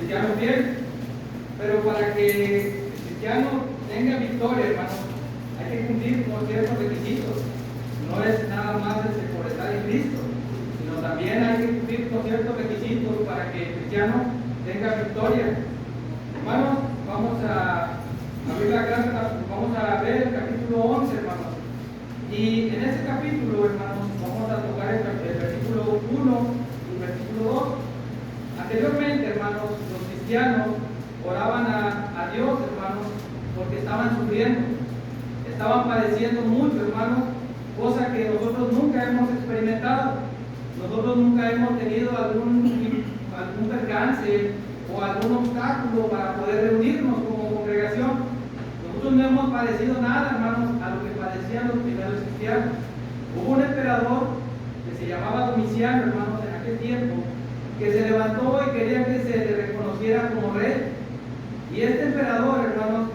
cristiano fiel. Pero para que el cristiano tenga victoria, hermanos, hay que cumplir con ciertos requisitos. No es nada más por estar en Cristo, sino también hay que cumplir con ciertos requisitos para que el cristiano tenga victoria. Hermanos, vamos a abrir la carta, vamos a ver el capítulo 11, hermanos. Y en ese capítulo, hermanos, vamos a tocar el versículo 1 y el versículo 2. Anteriormente, hermanos, los cristianos oraban a Dios, hermanos, porque estaban sufriendo, estaban padeciendo mucho, hermanos, cosa que nosotros nunca hemos experimentado. Nosotros nunca hemos tenido algún percance o algún obstáculo para poder reunirnos como congregación. Nosotros no hemos padecido nada, hermanos, a lo que padecían los primeros cristianos. Hubo un emperador que se llamaba Domiciano, hermanos, en aquel tiempo, que se levantó y quería que se le reconociera como rey. Y este emperador, hermanos,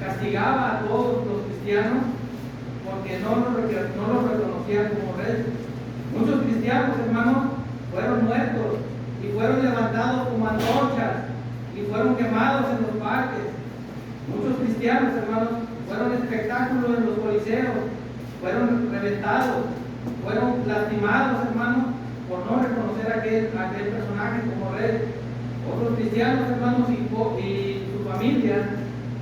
castigaba a todos los cristianos porque no los reconocían como rey. Muchos cristianos, hermanos, fueron muertos y fueron levantados como antorchas y fueron quemados en los parques. Muchos cristianos, hermanos, fueron espectáculos en los coliseos, fueron reventados, fueron lastimados, hermanos, por no reconocer a aquel personaje como rey. Otros cristianos, hermanos, y su familia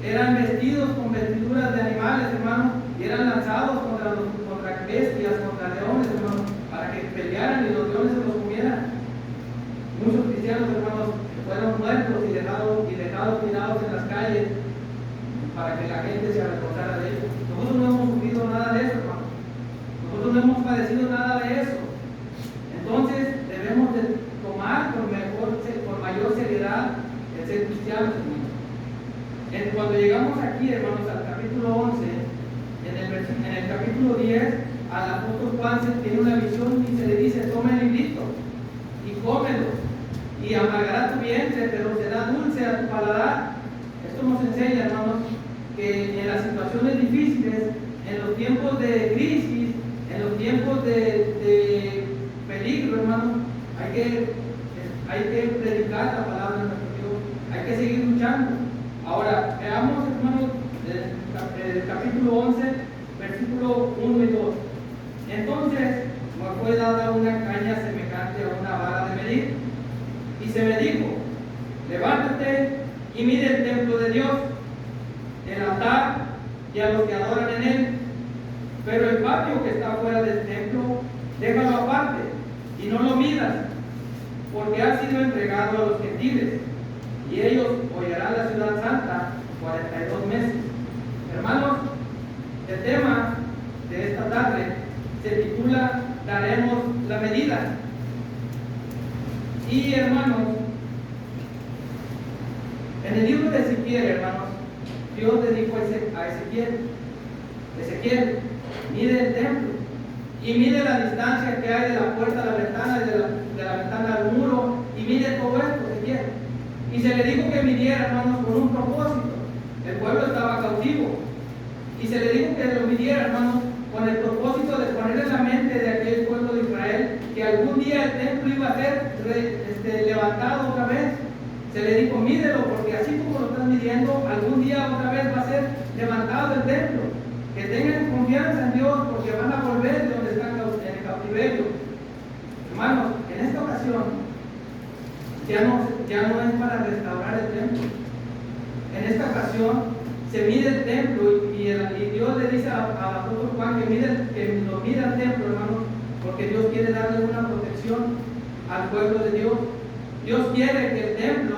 eran vestidos con vestiduras de animales, hermanos, y eran lanzados contra bestias, contra leones, hermanos, para que pelearan y los leones se los comieran. Muchos cristianos, hermanos, fueron muertos y dejados tirados en las calles para que la gente se avergonzara de ellos. Nosotros no hemos sufrido nada de eso, hermanos. Nosotros no hemos padecido nada de eso. Entonces debemos de tomar con mayor seriedad el ser cristianos, hermanos. Cuando llegamos aquí, hermanos, al capítulo 11, en el capítulo 10, al apóstol Juan se tiene una visión y se le dice: toma el librito y cómelo, y amargará tu vientre, pero será dulce a tu paladar. Esto nos enseña, hermanos, que en las situaciones difíciles, en los tiempos de crisis, en los tiempos de peligro, hermanos, hay que predicar la palabra de nuestro Dios, hay que seguir luchando. Ahora, veamos, hermanos, el capítulo 11, versículo 1 y 2. Entonces me fue dada una caña semejante a una vara de medir, y se me dijo: levántate y mide el templo de Dios, el altar y a los que adoran en él. Pero el patio que está fuera del templo, déjalo aparte y no lo midas, porque ha sido entregado a los gentiles, y ellos hollarán la ciudad santa 42 meses. Hermanos, el tema de esta tarde se titula Daremos la medida. Y hermanos, en el libro de Ezequiel, hermanos, Dios le dijo a Ezequiel, mide el templo y mide la distancia que hay de la puerta a la ventana, de la ventana al muro, y mide todo esto, Ezequiel. Y se le dijo que midiera, hermanos, con un propósito. El pueblo estaba cautivo, y se le dijo que lo midiera, hermanos, con el propósito de poner en la mente de aquel pueblo de Israel que algún día el templo iba a ser levantado otra vez. Se le dijo: mídelo, porque así como lo están midiendo, algún día otra vez va a ser levantado el templo. Que tengan confianza en Dios, porque van a volver de donde están en el cautiverio. Hermanos, en esta ocasión ya no es para restaurar el templo. En esta ocasión se mide el templo, y Dios le dice al apóstol Juan que lo mida el templo, hermanos, porque Dios quiere darle una protección al pueblo de Dios. Dios quiere que el templo,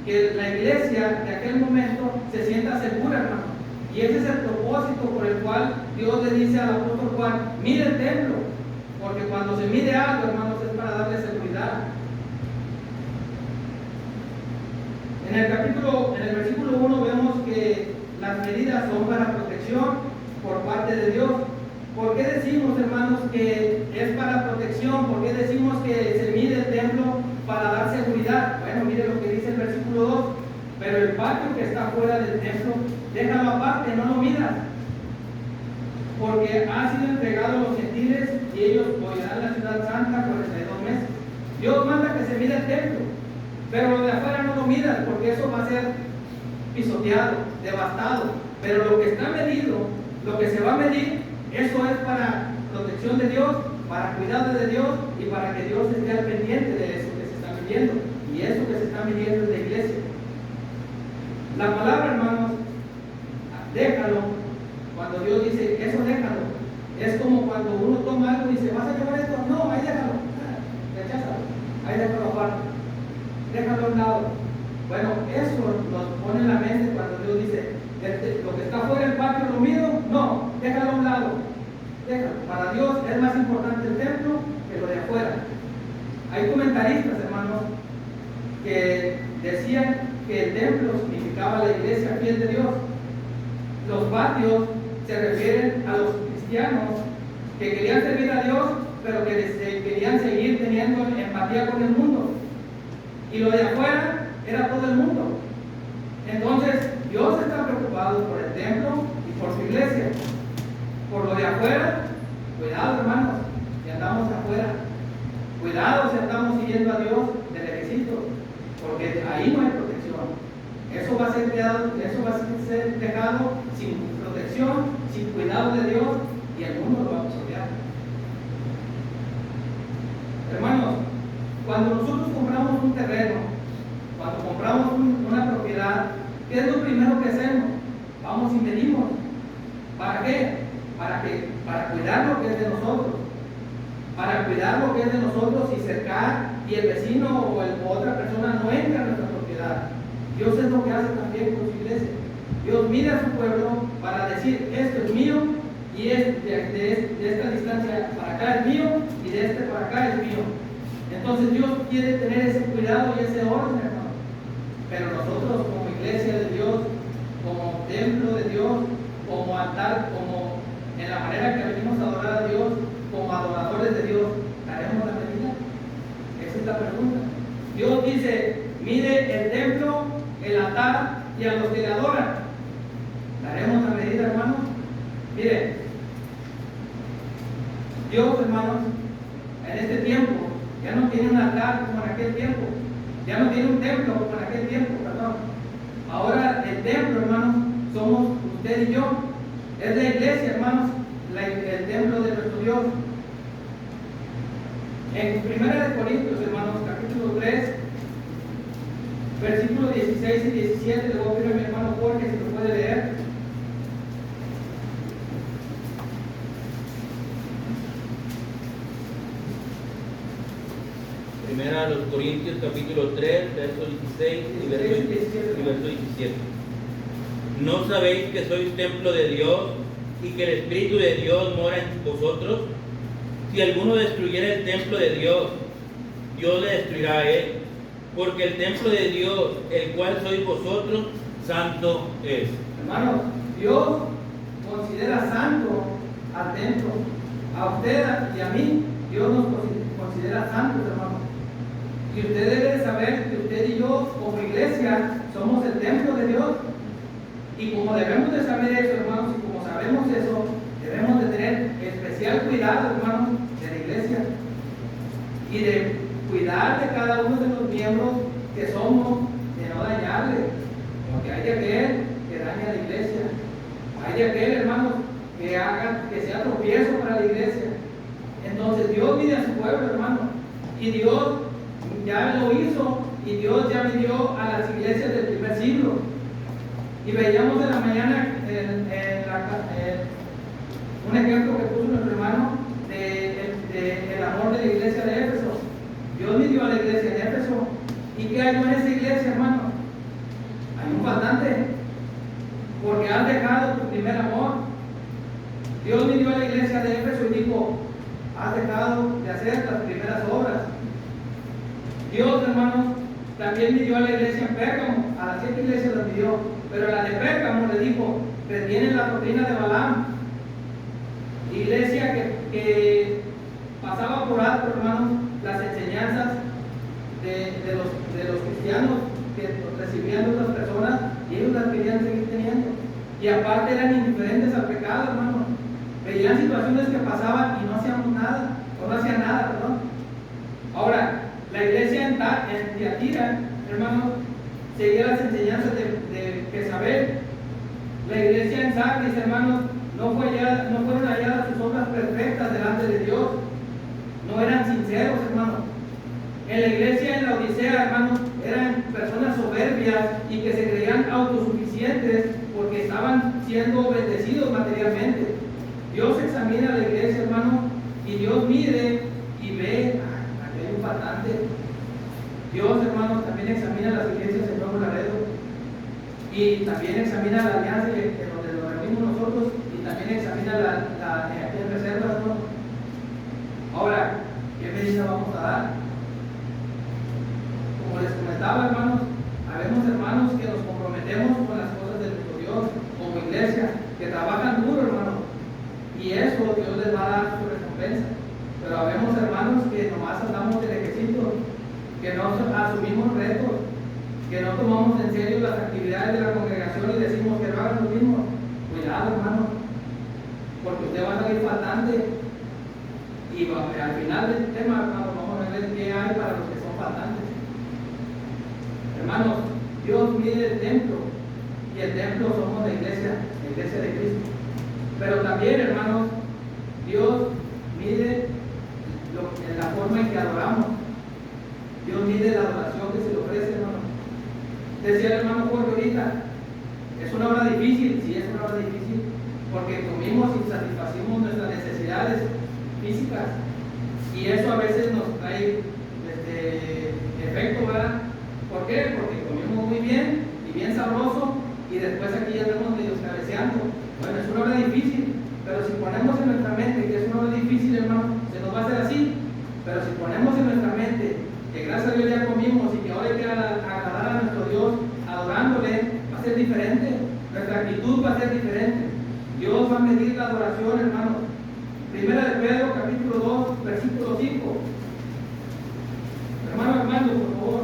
que la iglesia de aquel momento se sienta segura, hermano. Y ese es el propósito por el cual Dios le dice al apóstol Juan: mide el templo, porque cuando se mide algo, hermanos, es para darle seguridad. En el versículo 1 vemos que las medidas son para protección por parte de Dios. ¿Por qué decimos, hermanos, que es para protección? ¿Por qué decimos que se mide el templo para dar seguridad? Bueno, mire lo que dice el versículo 2: pero el patio que está fuera del templo, déjalo aparte, no lo midas, porque ha sido entregado a los gentiles, y ellos hollarán la ciudad santa 42 meses. Dios manda que se mida el templo, Pero lo de afuera no lo miras, porque eso va a ser pisoteado, devastado. Pero lo que está medido, lo que se va a medir, eso es para protección de Dios, para cuidado de Dios y para que Dios esté al pendiente de eso que se está midiendo. Y eso que se está midiendo es la iglesia. La palabra, hermanos, déjalo. Cuando Dios dice, eso déjalo. Es como cuando uno toma algo y dice, ¿vas a llevar esto? No, ahí déjalo. Recházalo. Ahí déjalo aparte. Déjalo a un lado. Bueno, eso nos pone en la mente cuando Dios dice, lo que está fuera del patio lo mío, no, déjalo a un lado. Déjalo. Para Dios es más importante el templo que lo de afuera. Hay comentaristas, hermanos, que decían que el templo significaba la iglesia fiel de Dios. Los patios se refieren a los cristianos que querían servir a Dios, pero que querían seguir teniendo empatía con el mundo. Y lo de afuera era todo el mundo. Entonces, Dios está preocupado por el templo y por su iglesia. Por lo de afuera, cuidado, hermanos, si andamos afuera. Cuidado si andamos siguiendo a Dios de lejecito, porque ahí no hay protección. Eso va a ser dejado sin protección, sin cuidado de Dios, y el mundo lo va a absorber. Hermanos, cuando nosotros compramos un terreno, cuando compramos una propiedad, ¿qué es lo primero que hacemos? Vamos y medimos. ¿Para qué? Para cuidar lo que es de nosotros. Para cuidar lo que es de nosotros y cercar, y el vecino o otra persona no entra a nuestra propiedad. Dios es lo que hace también con su iglesia. Dios mira a su pueblo para decir, esto es mío, y de esta distancia para acá es mío, y de este para acá es mío. Entonces Dios quiere tener ese cuidado y ese orden, hermano. Pero nosotros como iglesia de Dios, como templo de Dios, como altar, como en la manera que venimos a adorar a Dios, como adoradores de Dios, ¿haremos la medida? Esa es la pregunta. Dios dice, mide el templo, el altar y a los que le adoran. ¿Daremos la medida, hermanos? Miren, Dios, hermanos, en este tiempo ya no tiene un altar como en aquel tiempo, ya no tiene un templo como en aquel tiempo, perdón. Ahora el templo, hermanos, somos usted y yo. Es la iglesia, hermanos, el templo de nuestro Dios. En 1 Corintios, hermanos, capítulo 3, versículos 16 y 17, le voy a pedir a mi hermano Jorge si lo puede leer. Primera a los Corintios, capítulo 3, verso 16 y verso 17. ¿No sabéis que sois templo de Dios y que el Espíritu de Dios mora en vosotros? Si alguno destruyera el templo de Dios, Dios le destruirá a él, porque el templo de Dios, el cual sois vosotros, santo es. Hermanos, Dios considera santo al templo. A usted y a mí, Dios nos considera santos, hermanos. Y usted debe de saber que usted y yo, como iglesia, somos el templo de Dios. Y como debemos de saber eso, hermanos, y como sabemos eso, debemos de tener especial cuidado, hermanos, de la iglesia. Y de cuidar de cada uno de los miembros que somos, de no dañarle. Porque hay de aquel que daña a la iglesia. Hay de aquel, hermanos, que sea tropiezo para la iglesia. Entonces Dios mide a su pueblo, hermano. Y Dios ya lo hizo, y Dios ya midió a las iglesias del primer siglo. Y veíamos en la mañana un ejemplo que puso nuestro hermano del amor de la iglesia de Éfeso. Dios midió a la iglesia de Éfeso. ¿Y qué hay en esa iglesia, hermano? Hay un faltante, porque has dejado tu primer amor. Dios midió a la iglesia de Éfeso y dijo, has dejado de hacer las primeras obras. Dios, hermanos, también midió a la iglesia en Pérgamo. A las 7 iglesias las midió, pero a la de Pérgamo le dijo, retienen la doctrina de Balaam. Iglesia que pasaba por alto, hermanos, las enseñanzas de los cristianos que recibían de otras personas, y ellos las querían seguir teniendo. Y aparte eran indiferentes al pecado, hermanos. Veían situaciones que pasaban y no hacíamos nada, o no hacían nada, perdón. Ahora, La iglesia en Tiatira, hermanos, seguía las enseñanzas de Jezabel. La iglesia en Sardis, hermanos, no fueron halladas sus obras perfectas delante de Dios. No eran sinceros, hermanos. En la iglesia en la Odisea, hermanos, eran personas soberbias y que se creían autosuficientes porque estaban siendo bendecidos materialmente. Dios examina la iglesia, hermanos, y Dios mide y ve, aquí hay un faltante. Dios, hermanos, también examina las iglesias en Nuevo Laredo y también examina la alianza en donde nos reunimos nosotros y también examina la aquí en reservas, hermanos. Ahora, ¿qué medida vamos a dar? Como les comentaba, hermanos, habemos hermanos que nos comprometemos con las cosas de nuestro Dios como iglesia, que trabajan duro, hermanos, y eso Dios les va a dar su recompensa. Pero habemos hermanos que nomás andamos del ejército, que no asumimos retos, que no tomamos en serio las actividades de la congregación y decimos que no hagan lo mismo. Cuidado, hermano, porque usted va a salir faltante y al final del tema, hermano, vamos a ver qué hay para los que son faltantes. Hermanos, Dios mide el templo y el templo somos la iglesia de Cristo. Pero también, hermanos, Dios mide la forma en que adoramos. Dios mide la adoración que se le ofrece, hermano. Decía el hermano Jorge ahorita, es una hora difícil, sí es una hora difícil, porque comimos y satisfacimos nuestras necesidades físicas y eso a veces nos trae efecto, ¿verdad? ¿Por qué? Porque comimos muy bien y bien sabroso y después aquí ya estamos medio cabeceando. Bueno, es una hora difícil, pero si ponemos en nuestra mente que es una hora difícil, hermano, se nos va a hacer así. Pero si ponemos en nuestra mente que gracias a Dios ya comimos y que ahora hay que agradar a nuestro Dios adorándole, va a ser diferente. Nuestra actitud va a ser diferente. Dios va a medir la adoración, hermano. Primera de Pedro, capítulo 2, versículo 5. Hermano Armando, por favor.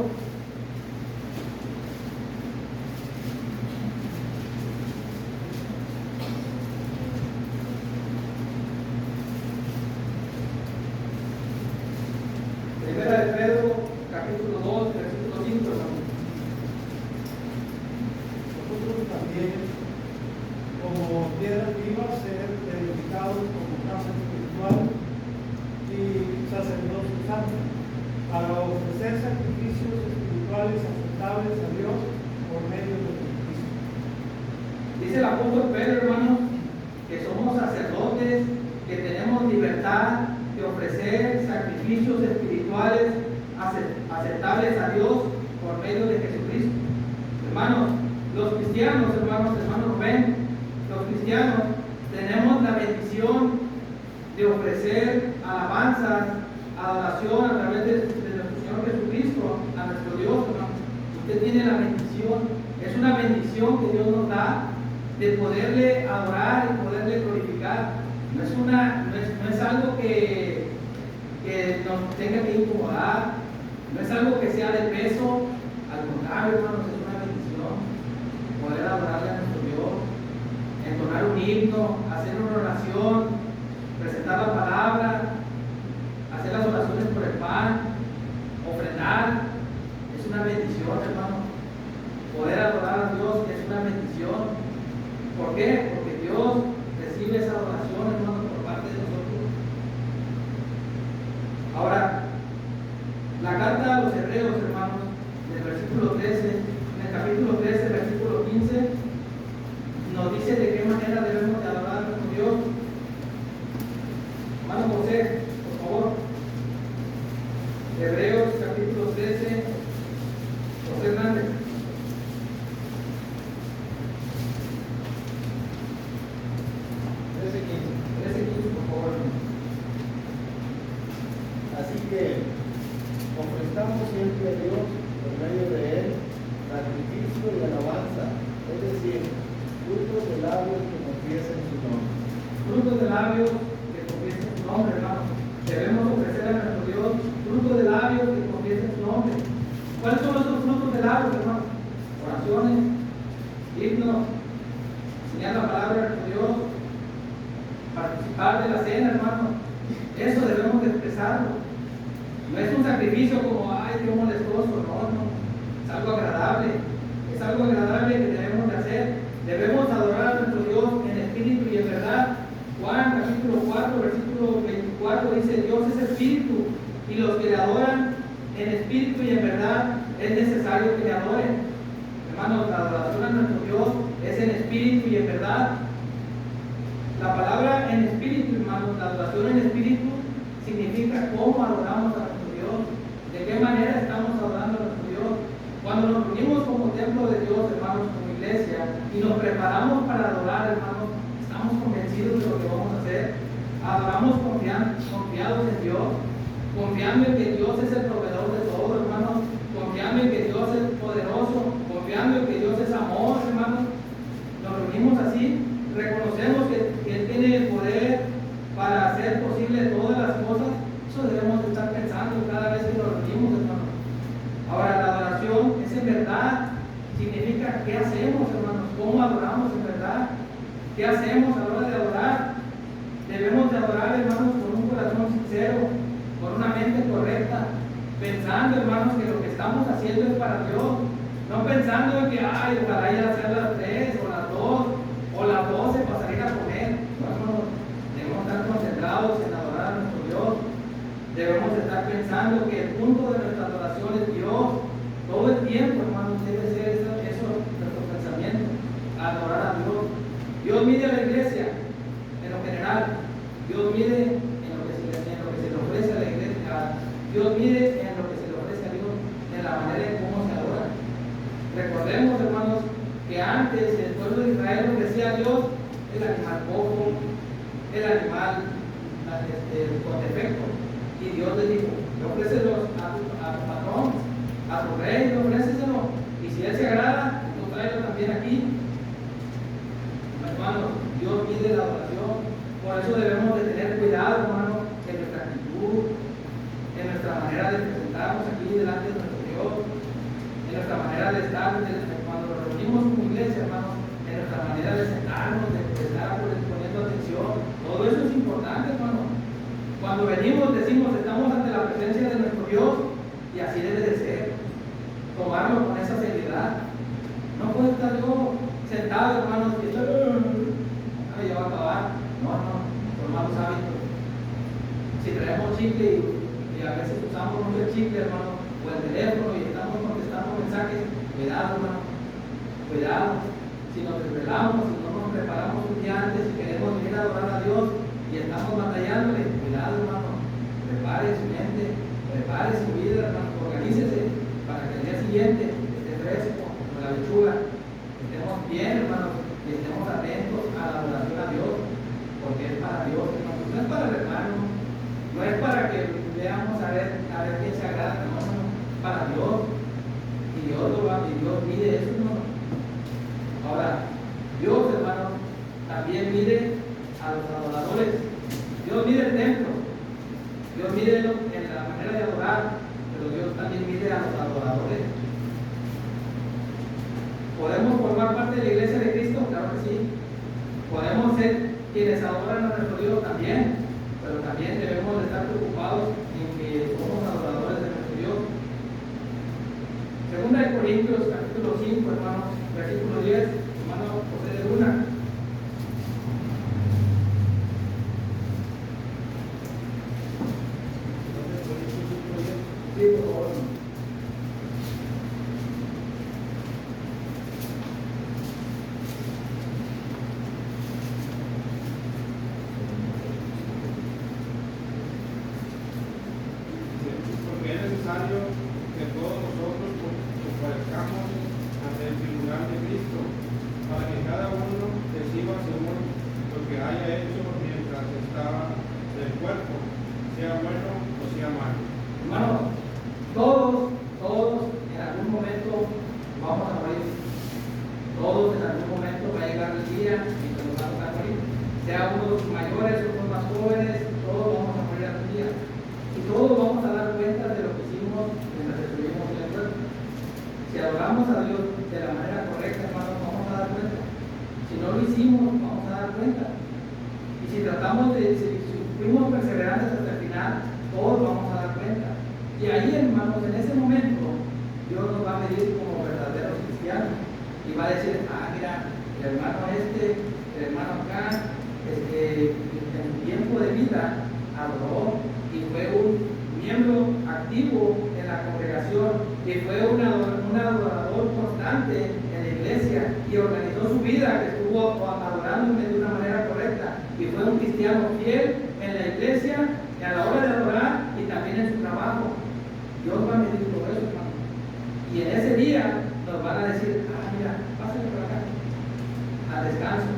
Primera de Pedro, capítulo 2, versículo 5, hermano. Nosotros también, como piedras vivas, ser edificados como casa espiritual y sacerdocio santo, para ofrecer sacrificios espirituales aceptables a Dios por medio de Jesucristo. Dice el apóstol Pedro, hermano, que somos sacerdotes, que tenemos libertad de ofrecer sacrificios espirituales aceptables a Dios por medio de Jesucristo. Hermanos, los cristianos, hermano Rubén, los cristianos tenemos la bendición de ofrecer alabanzas, adoración a través de nuestro Señor Jesucristo, a nuestro Dios, hermano. Usted tiene la bendición, es una bendición que Dios nos da de poderle adorar y poderle glorificar. No es algo que nos tenga que incomodar, no es algo que sea de peso, al contrario, hermanos, es una bendición poder adorarle a nuestro Dios, entonar un himno, hacer una oración, presentar la palabra, hacer las oraciones por el pan, ofrendar, es una bendición, hermano. Poder adorar a Dios es una bendición. ¿Por qué? Porque Dios recibe esa adoración, hermano, por parte de nosotros. Ahora, la carta a los Hebreos, hermanos, del versículo 13, en el capítulo 13, versículo 15, nos dice de qué manera debemos de adorar a nuestro Dios. Hermano José, por favor. Hebreos, capítulo 13, José Hernández. 13:15, por favor. Así que ofrezcamos siempre a Dios por medio de Él sacrificio y alabanza, es decir, frutos de labios que confiesen su nombre. Frutos de labios que confiesen su nombre, hermano. Debemos ofrecer a nuestro Dios frutos de labios que confiesen su nombre. ¿Cuáles son esos frutos de labios, hermano? Oraciones, himnos, enseñar la palabra de nuestro Dios, participar de la cena, hermano. Eso debemos de expresarlo. No es un sacrificio como, ay, qué molestoso, no. Es algo agradable. Es algo agradable que debemos de hacer. Debemos adorar a nuestro Dios en espíritu y en verdad. Juan capítulo 4, versículo 24 dice: Dios es espíritu, y los que le adoran en espíritu y en verdad es necesario que le adoren. Hermanos, la adoración a nuestro Dios es en espíritu y en verdad. La palabra en espíritu, hermanos, la adoración en espíritu significa cómo adoramos a nuestro Dios, de qué manera estamos adorando a nuestro Dios. Cuando nos reunimos como templo de Dios, hermanos, como iglesia, y nos preparamos para adorar, hermanos, estamos convencidos de lo que vamos a hacer. Adoramos confiados en Dios, confiando en que Dios es el proveedor de todo, hermanos, confiando en que Dios es poderoso, confiando en que Dios es amor, hermanos. Nos reunimos así, reconocemos que Él tiene el poder para hacer posible todas las cosas. Eso debemos estar pensando cada vez que nos reunimos, hermanos. Ahora, la adoración es en verdad, significa qué hacemos, hermanos, cómo adoramos en verdad, qué hacemos a la hora de adorar. Debemos de adorar, hermanos, con un corazón sincero, con una mente correcta, pensando, hermanos, que lo que estamos haciendo es para Dios, no pensando en que, ay, ojalá ya sean las 3 o las 2 o las 12 para salir a comer. No, hermanos, debemos estar concentrados en adorar a nuestro Dios. Debemos estar pensando que el punto de nuestra adoración es Dios. Todo el tiempo, hermanos, debe ser eso nuestro pensamiento, adorar a Dios. Dios mide a la iglesia en lo general. Dios mide en lo que se le ofrece a la iglesia. Dios mide en lo que se le ofrece a Dios, en la manera en cómo se adora. Recordemos, hermanos, que antes el pueblo de Israel ofrecía a Dios el animal cojo, el animal con defecto. Y Dios les dijo: ofrécelos a tu patrón, a tu rey, ofréceselo. Y si él se agrada, tú tráelo también aquí. Hermanos, Dios pide la adoración. Por eso debemos de tener cuidado, hermanos, en nuestra actitud, en nuestra manera de presentarnos aquí delante de nuestro Dios, en nuestra manera de estar, cuando nos reunimos como iglesia, hermanos, en nuestra manera de sentarnos, de estar poniendo atención. Todo eso es importante, hermanos. Cuando venimos, decimos, estamos ante la presencia de nuestro Dios, y así debe de ser. Tomarlo con esa seriedad. No puedo estar yo sentado, hermanos, y ya va a acabar. No, son malos hábitos. Si traemos chicle y a veces usamos mucho el chicle, hermano, o el teléfono y estamos contestando mensajes, cuidado, hermano, cuidado. Si nos desvelamos, si no nos preparamos un día antes y queremos venir a adorar a Dios y estamos batallándole, cuidado, hermano, prepare su mente, prepare su vida, hermano, organícese para que el día siguiente esté fresco, con la lechuga, estemos bien, hermano, y estemos atentos a la adoración a Dios, porque es para Dios, hermano, no es para el hermano, no es para que veamos a ver quién se agrada, no, para Dios, y Dios lo va, y Dios mide eso, hermano. Ahora, Dios, hermano, también mide a los adoradores. Dios mide el templo, Dios mide en la manera de adorar, pero Dios también mide a los adoradores. ¿Podemos formar parte de la iglesia de Cristo? Claro que sí. Podemos ser quienes adoran a nuestro Dios también, pero también debemos de estar preocupados en que somos adoradores de nuestro Dios. Segunda de Corintios, capítulo 5, hermanos, versículo 10, hermano José de Luna. Sí, por favor. Porque es necesario que todos nosotros comparezcamos ante el tribunal de Cristo, para que cada uno reciba según lo que haya hecho mientras estaba del cuerpo, sea bueno o sea malo. Hermanos, todos en algún momento vamos a morir. Todos en algún momento va a llegar el día en que nos vamos a morir. Sea unos mayores o unos más jóvenes, todos vamos a morir algún día. Y todos vamos a dar cuenta de lo que hicimos mientras estuvimos en el cuerpo. Si adoramos a Dios de la manera correcta, hermanos, vamos a dar cuenta. Si no lo hicimos, vamos a dar cuenta. Y si fuimos perseverantes hasta el final, todos vamos a dar cuenta. Y ahí, hermanos, en ese momento, Dios nos va a medir como verdaderos cristianos. Y va a decir, mira, el hermano el hermano acá, en su tiempo de vida, adoró y fue un miembro activo en la congregación y fue un adorador constante en la iglesia y organizó su vida, que estuvo adorándome de una manera correcta y fue un cristiano fiel en la iglesia y a la hora de adorar y también en su trabajo. Dios va a medir todo eso, hermano. Y en ese día nos van a decir, mira, pásale por acá, al descanso.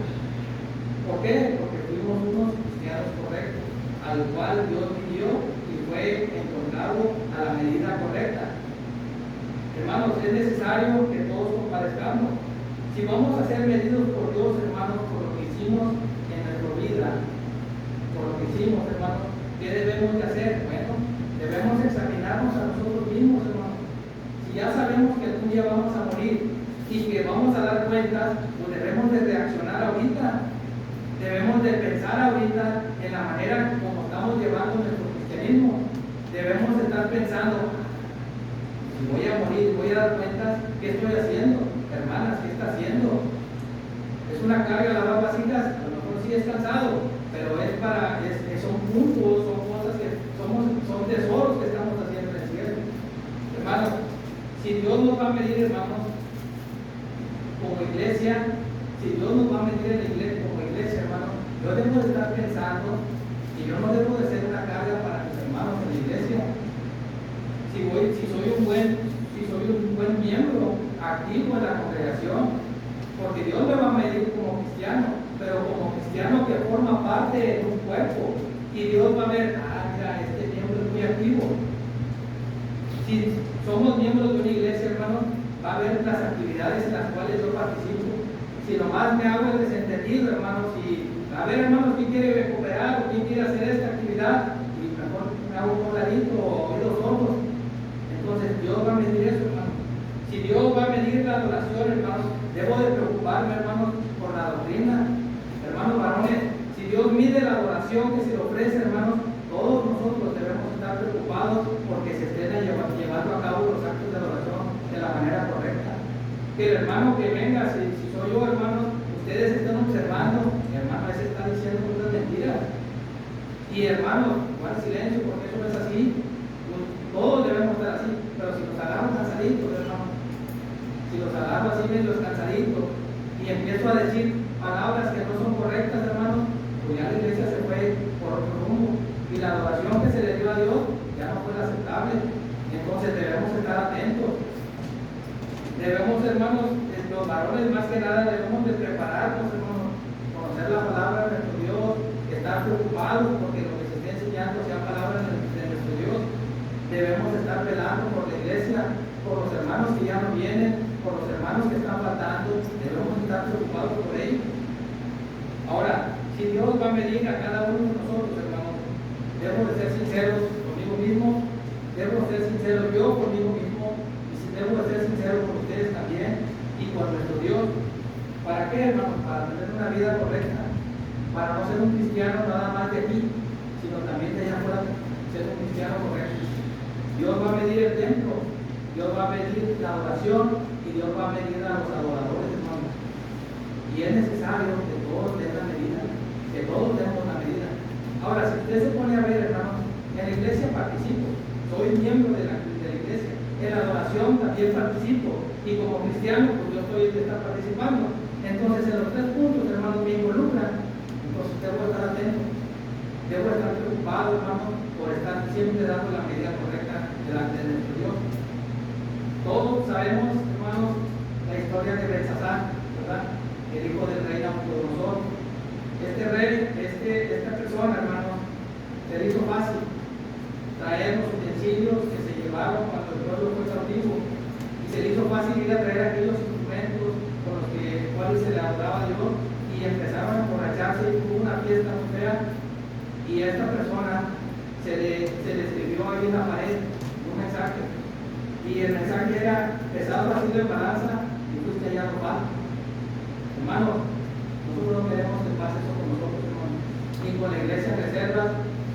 ¿Por qué? Porque fuimos unos cristianos correctos, al cual Dios midió y fue encontrado a la medida correcta. Hermanos, es necesario que todos comparezcamos. Si vamos a ser medidos por Dios, hermanos, por lo que hicimos en nuestra vida, por lo que hicimos, hermanos, ¿qué debemos de hacer? Bueno, debemos examinarnos a nosotros mismos, hermanos. Si ya sabemos que algún día vamos a morir y que vamos a dar cuentas, pues debemos de reaccionar ahorita. Debemos de pensar ahorita en la manera como estamos llevando nuestro cristianismo. Debemos de estar pensando, si voy a morir, voy a dar cuentas, ¿qué estoy haciendo? Hermanas, ¿qué está haciendo? ¿Es una carga lavar vasijas? A lo mejor sí es cansado, pero son puntos, son cosas que son tesoros que estamos haciendo en el cielo. Hermanos, si Dios nos va a medir, hermanos, como iglesia, si Dios nos va a medir en la iglesia, como iglesia, hermanos, yo debo de estar pensando y yo no debo de ser una carga para mis hermanos en la iglesia. Si soy un buen miembro activo en la congregación, porque Dios me va a medir como cristiano, pero como cristiano que forma parte de un cuerpo, y Dios va a ver, mira, este miembro es muy activo. Si somos miembros de una iglesia, hermanos, va a ver las actividades en las cuales yo participo. Si nomás me hago el desentendido, hermanos, a ver, hermanos, ¿quién quiere cooperar o quién quiere hacer esta actividad? Y mejor me hago un ladito o oídos sordos. Entonces, Dios va a medir eso, hermanos. Si Dios va a medir la adoración, hermanos, debo de preocuparme, hermanos, por la doctrina. Hermanos varones, si Dios mide la adoración que se le ofrece, hermanos, todos nosotros debemos estar preocupados porque se estén llevando a cabo los actos de adoración de la manera correcta. Que el hermano que venga, si soy yo, hermanos, ustedes están observando, hermano, ese está diciendo unas mentiras. Y hermanos, guarden silencio porque eso no es así. Todos debemos estar así, pero si nos agarran cansaditos, hermanos, si los agarro así medio cansaditos y empiezo a decir palabras que no son correctas, hermanos, pues ya la iglesia se fue por otro rumbo y la adoración que se le dio a Dios ya no fue aceptable. Entonces debemos estar atentos. Debemos, hermanos, los varones más que nada debemos de prepararnos, hermanos, conocer la palabra de nuestro Dios, estar preocupados porque lo que se esté enseñando sea palabra de nuestro Dios. Debemos estar velando por la iglesia, por los hermanos que ya no vienen, por los hermanos que están faltando, debemos estar preocupados por ellos. Ahora, si Dios va a medir a cada uno de nosotros, hermanos, debo de ser sinceros conmigo mismo, debo ser sincero yo conmigo mismo, y si debo de ser sincero con ustedes también, y con nuestro Dios. ¿Para qué, hermanos? Para tener una vida correcta, para no ser un cristiano nada más de aquí, sino también de allá afuera, ser un cristiano correcto. Dios va a medir el templo, Dios va a medir la adoración y Dios va a medir a los adoradores, hermanos. Y es necesario que todos tengan medida, que todos tengamos una medida. Ahora, si usted se pone a ver, hermanos, en la iglesia participo, soy miembro de la iglesia, en la adoración también participo, y como cristiano, pues yo estoy de estar participando. Entonces, en los tres puntos, hermanos, me involucran, entonces debo estar atento, debo estar preocupado, hermanos, por estar siempre dando la medida correcta delante de nuestro Dios. Todos sabemos, hermanos, la historia de Belsasar, ¿verdad? El hijo del rey Nabucodonosor. Este rey, esta persona, hermanos, se le hizo fácil traer los utensilios que se llevaron cuando el pueblo fue cautivo, y se le hizo fácil ir a traer aquellos instrumentos con los cuales se le adoraba a Dios, y empezaron a emborracharse y hubo una fiesta muy fea, y a esta persona se le escribió ahí en la pared un mensaje, y el mensaje era: pesado ha sido en balanza y fuiste hallado falto. Hermanos, nosotros no queremos que pase eso con nosotros, hermanos, ni con la iglesia en reservas,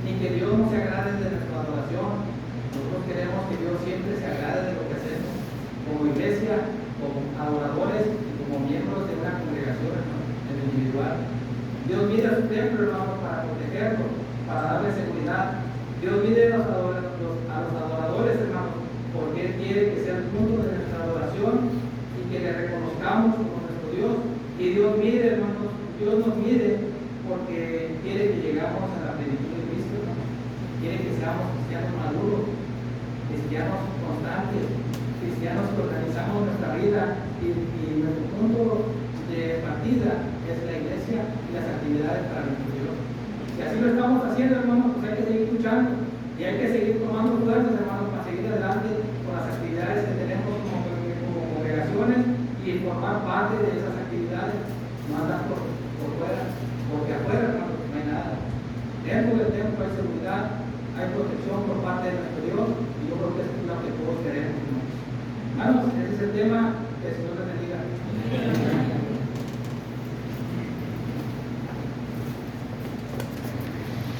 ni que Dios no se agrade de nuestra adoración. Nosotros queremos que Dios siempre se agrade de lo que hacemos, como iglesia, como adoradores y como miembros de una congregación, hermano, en lo individual. Dios mide a su templo, hermano, para protegerlo, para darle seguridad. Dios mide a los adoradores, hermano, porque Él quiere que sea el punto de nuestra adoración y que le reconozcamos como nuestro Dios. Y Dios mide, hermanos, Dios nos mide porque quiere que llegamos a la plenitud de Cristo, hermano. Quiere que seamos cristianos maduros, cristianos constantes, cristianos que organizamos nuestra vida y nuestro punto de partida es la iglesia y las actividades para nuestro Dios. Si así lo estamos haciendo, hermanos, pues hay que seguir luchando y hay que seguir tomando fuerzas, hermanos, para seguir adelante con las actividades que tenemos como congregaciones y formar parte de esas actividades, no andar por fuera, porque afuera, hermanos, no hay nada. Dentro del templo hay seguridad, hay protección por parte de nuestro Dios y yo creo que eso es lo que todos queremos, hermanos. Hermanos, ese es el tema